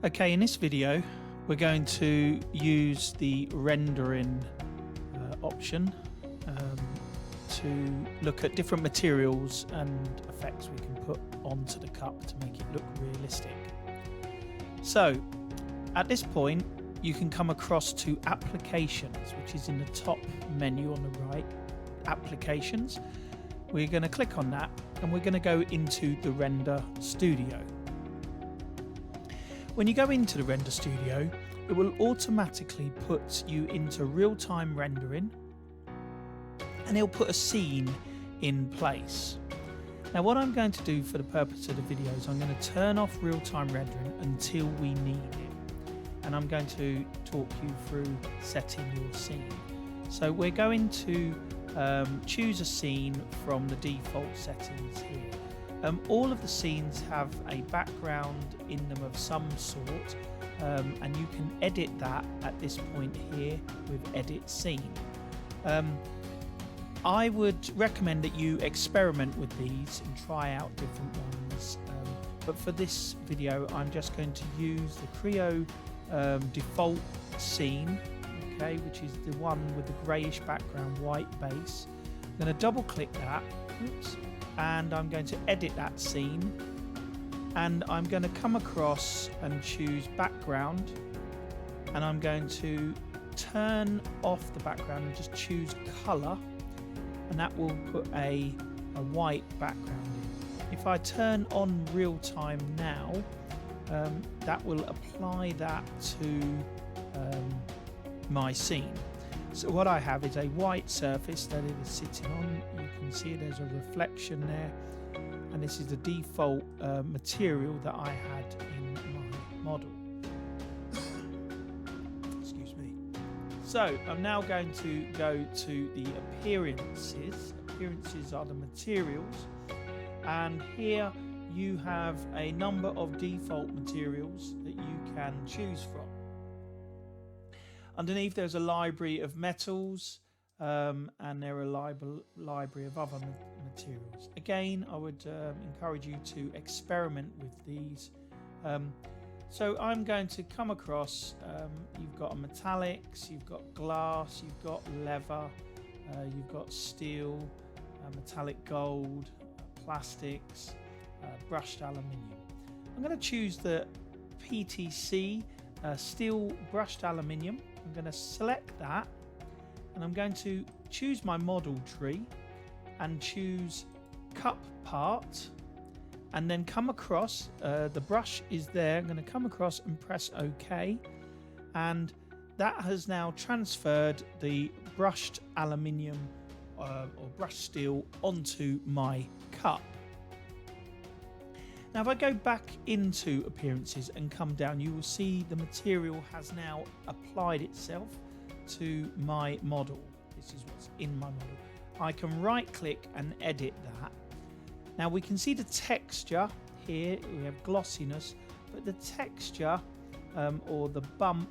Okay, in this video we're going to use the rendering option to look at different materials and effects we can put onto the cup to make it look realistic. So at this point you can come across to applications, which is in the top menu on the right. Applications, we're going to click on that and we're going to go into the Render Studio. When you go into the Render Studio, it will automatically put you into real-time rendering and it'll put a scene in place. Now what I'm going to do for the purpose of the video is I'm going to turn off real-time rendering until we need it, and I'm going to talk you through setting your scene. So we're going to choose a scene from the default settings here. All of the scenes have a background in them of some sort, and you can edit that at this point here with Edit Scene. I would recommend that you experiment with these and try out different ones, but for this video I'm just going to use the Creo default scene, okay, which is the one with the greyish background, white base. I'm going to double click that, and I'm going to edit that scene, and I'm going to come across and choose background, and I'm going to turn off the background and just choose colour, and that will put a white background in. If I turn on real time now, that will apply that to my scene. So what I have is a white surface that it is sitting on. You can see there's a reflection there, and this is the default material that I had in my model. Excuse me. So I'm now going to go to the appearances. Appearances are the materials, and here you have a number of default materials that you can choose from. Underneath there's a library of metals, and there are a library of other materials. Again, I would encourage you to experiment with these. So I'm going to come across, you've got metallics, you've got glass, you've got leather, you've got steel, metallic gold, plastics, brushed aluminium. I'm going to choose the PTC steel brushed aluminium. I'm going to select that, and I'm going to choose my model tree and choose cup part, and then come across, the brush is there. I'm going to come across and press OK, and that has now transferred the brushed aluminium or brushed steel onto my cup. Now if I go back into appearances and come down, you will see the material has now applied itself to my model. This is what's in my model. I can right click and edit that. Now we can see the texture here, we have glossiness, but the texture or the bump,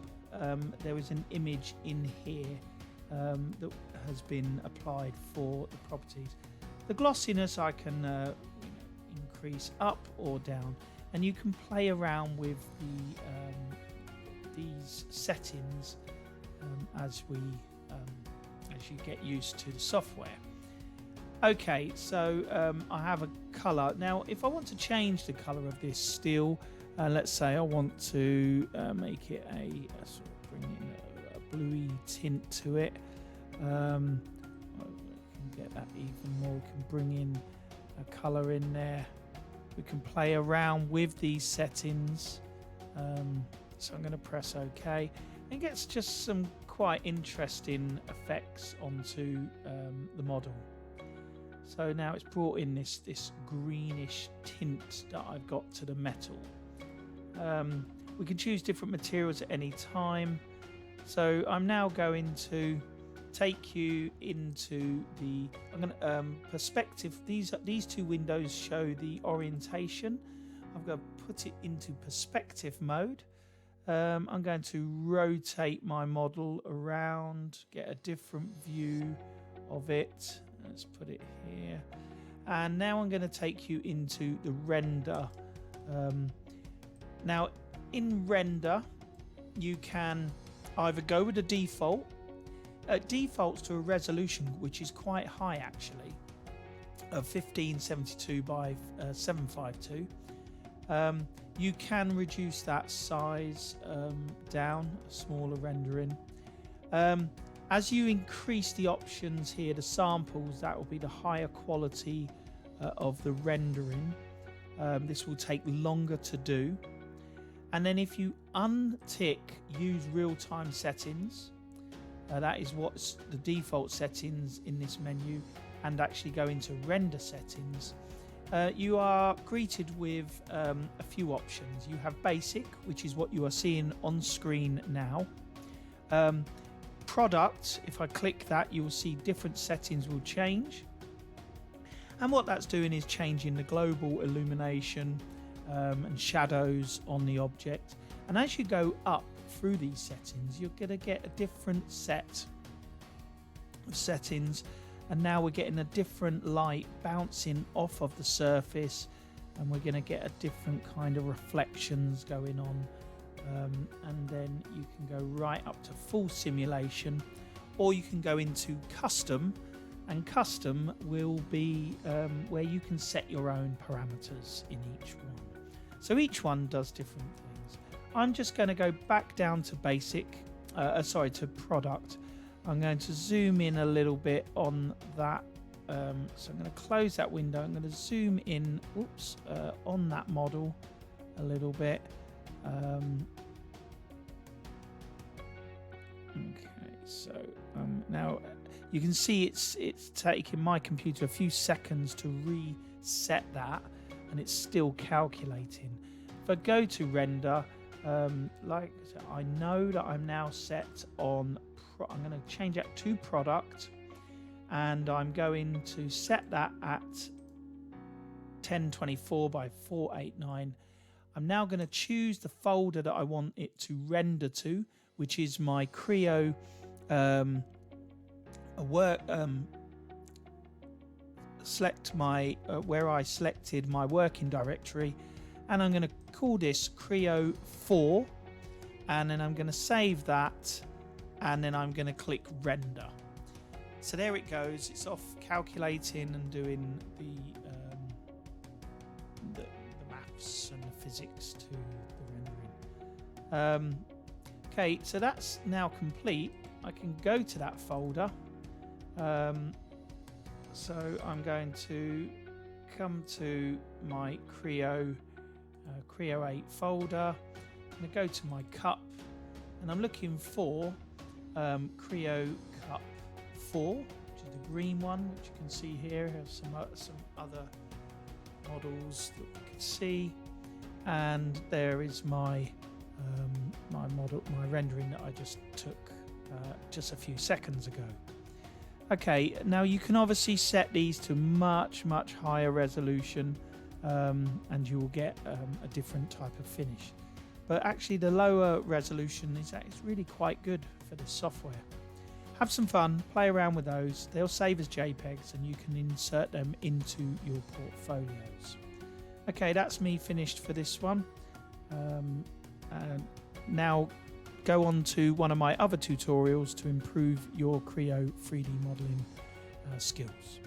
there is an image in here that has been applied for the properties. The glossiness I can increase up or down, and you can play around with these settings as you get used to the software. Okay, so I have a color. Now if I want to change the color of this steel, let's say I want to make it a sort of bring in a bluey tint to it. We can get that even more. We can bring in a color in there. We can play around with these settings. So I'm going to press OK. It gets just some quite interesting effects onto the model. So now it's brought in this greenish tint that I've got to the metal. We can choose different materials at any time. So I'm now going to take you into the perspective. These two windows show the orientation. I'm going to put it into perspective mode. I'm going to rotate my model around, get a different view of it. Let's put it here, and now I'm going to take you into the render. Now in render, you can either go with the default. It defaults to a resolution which is quite high actually, of 1572 by 752. You can reduce that size down, a smaller rendering. As you increase the options here, the samples, that will be the higher quality of the rendering. This will take longer to do. And then if you untick use real-time settings, that is what's the default settings in this menu, and actually go into render settings, you are greeted with a few options. You have basic, which is what you are seeing on screen now. Product, if I click that, you will see different settings will change. And what that's doing is changing the global illumination and shadows on the object. And as you go up through these settings, you're going to get a different set of settings. And now we're getting a different light bouncing off of the surface, and we're going to get a different kind of reflections going on. And then you can go right up to full simulation, or you can go into custom, and custom will be where you can set your own parameters in each one. So each one does different things. I'm just going to go back down to basic, to product. I'm going to zoom in a little bit on that. So I'm going to close that window. I'm going to zoom in, on that model a little bit. Okay, so now you can see it's taking my computer a few seconds to reset that, and it's still calculating. If I go to render, like I said, I know that I'm now set on. I'm going to change that to product, and I'm going to set that at 1024 by 489. I'm now going to choose the folder that I want it to render to, which is my Creo select my where I selected my working directory, and I'm going to call this Creo 4, and then I'm going to save that, and then I'm going to click render. So there it goes. It's off calculating and doing the maths and the physics to the rendering. Okay, so that's now complete. I can go to that folder. So I'm going to come to my Creo 8 folder. I'm going to go to my cup, and I'm looking for Creo Cup 4, which is the green one, which you can see here. Has some other models that we can see, and there is my my rendering that I just took just a few seconds ago. Okay, now you can obviously set these to much higher resolution, and you will get a different type of finish. But actually the lower resolution is really quite good for this software. Have some fun, play around with those. They'll save as JPEGs, and you can insert them into your portfolios. Okay, that's me finished for this one. Now go on to one of my other tutorials to improve your Creo 3D modeling skills.